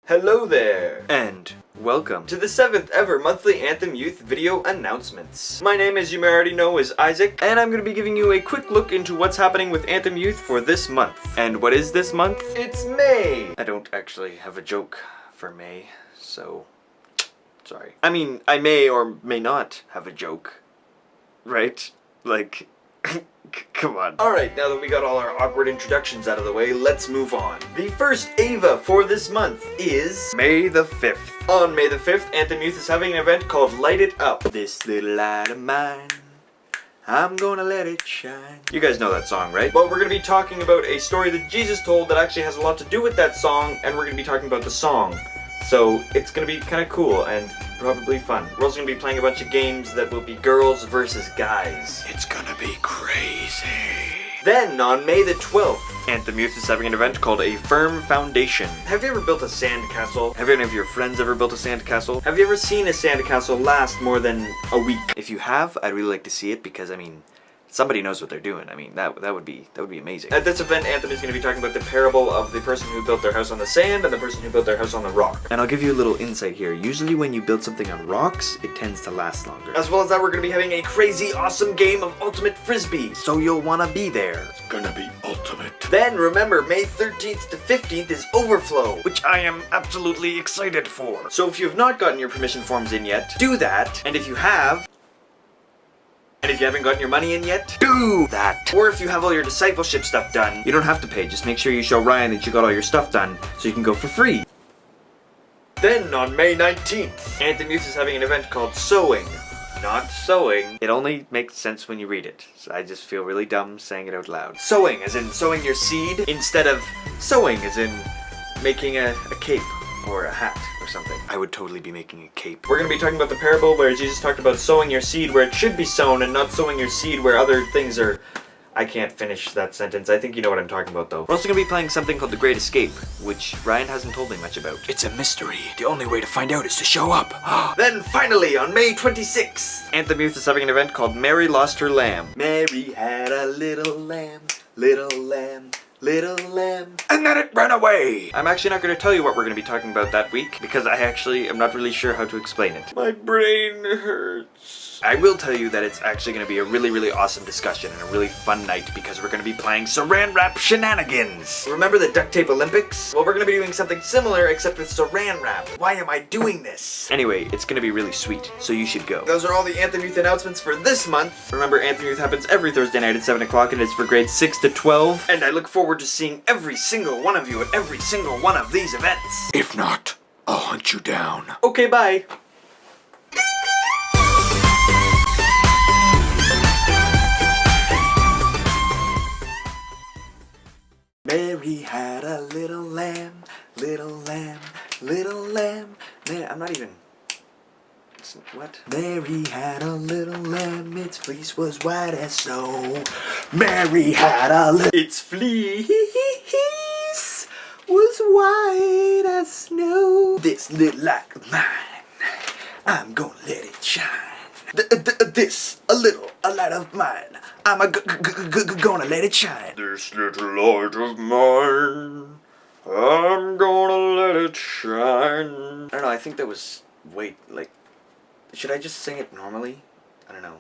Hello there, And welcome to the 7th ever monthly Anthem Youth video announcements. My name, as you may already know, is Isaac, and I'm going to be giving you a quick look into what's happening with Anthem Youth for this month. And what is this month? It's May! I don't actually have a joke for May, so sorry. I mean, I may or may not have a joke, right? Like, come on. Alright, now that we got all our awkward introductions out of the way, let's move on. The first A.Y.V.A for this month is May the 5th. on May the 5th, Anthem Youth is having an event called Light It Up. This little light of mine, I'm gonna let it shine. You guys know that song, right? But we're going to be talking about a story that Jesus told that actually has a lot to do with that song, and we're going to be talking about the song. So it's going to be kind of cool and probably fun. We're also going to be playing a bunch of games that will be girls versus guys. It's gonna be crazy. Then, on May the 12th, Anthem Youth is having an event called A Firm Foundation. have you ever built a sandcastle? Have any of your friends ever built a sandcastle? Have you ever seen a sandcastle last more than a week? If you have, I'd really like to see it because, I mean, somebody knows what they're doing. I mean, that would be amazing. At this event, Anthem is going to be talking about the parable of the person who built their house on the sand and the person who built their house on the rock. And I'll give you a little insight here. Usually when you build something on rocks, it tends to last longer. As well as that, we're going to be having a crazy awesome game of Ultimate Frisbee. So you'll want to be there. It's gonna be ultimate. Then, remember, May 13th to 15th is Overflow. Which I am absolutely excited for. So if you have not gotten your permission forms in yet, do that. And if you have, and if you haven't gotten your money in yet, Do that. or if you have all your discipleship stuff done, You don't have to pay. Just make sure you show Ryan that you got all your stuff done so you can go for free. then on May 19th, Anthem Youth is having an event called Sowing. Not sewing. It only makes sense when you read it. So I just feel really dumb saying it out loud. Sowing, as in sowing your seed, instead of sewing, as in making a cape or a hat or something. I would totally be making a cape. We're going to be talking about the parable where Jesus talked about sowing your seed where it should be sown and not sowing your seed where other things are... I can't finish that sentence. I think you know what I'm talking about, though. We're also going to be playing something called The Great Escape, which Ryan hasn't told me much about. It's a mystery. The only way to find out is to show up. Then finally, on May 26th, Anthem Youth is having an event called Mary Lost Her Lamb. Mary had a little lamb, little lamb, little lamb. And then it ran away. I'm actually not going to tell you what we're going to be talking about that week because I actually am not really sure how to explain it. My brain hurts. I will tell you that it's actually going to be a really, really awesome discussion and a really fun night because we're going to be playing Saran Wrap Shenanigans. Remember the duct tape Olympics? Well, we're gonna be doing something similar except with saran wrap. Why am I doing this? Anyway, it's going to be really sweet, so you should go. Those are all the Anthem Youth announcements for this month. Remember, Anthem Youth happens every Thursday night at 7 o'clock and it's for grades 6 to 12. And I look forward to seeing every single one of you at every single one of these events. If not, I'll hunt you down. Okay, bye. Mary had a little lamb, little lamb, little lamb. Man, I'm not even... What? Mary had a little lamb, its fleece was white as snow. Mary had a little... Its fleece was white as snow. This little light of mine, I'm gonna let it shine. This, a light of mine, I'm gonna let it shine. This little light of mine, I'm gonna let it shine. I don't know, I think that was... Wait, like... Should I just sing it normally? I don't know.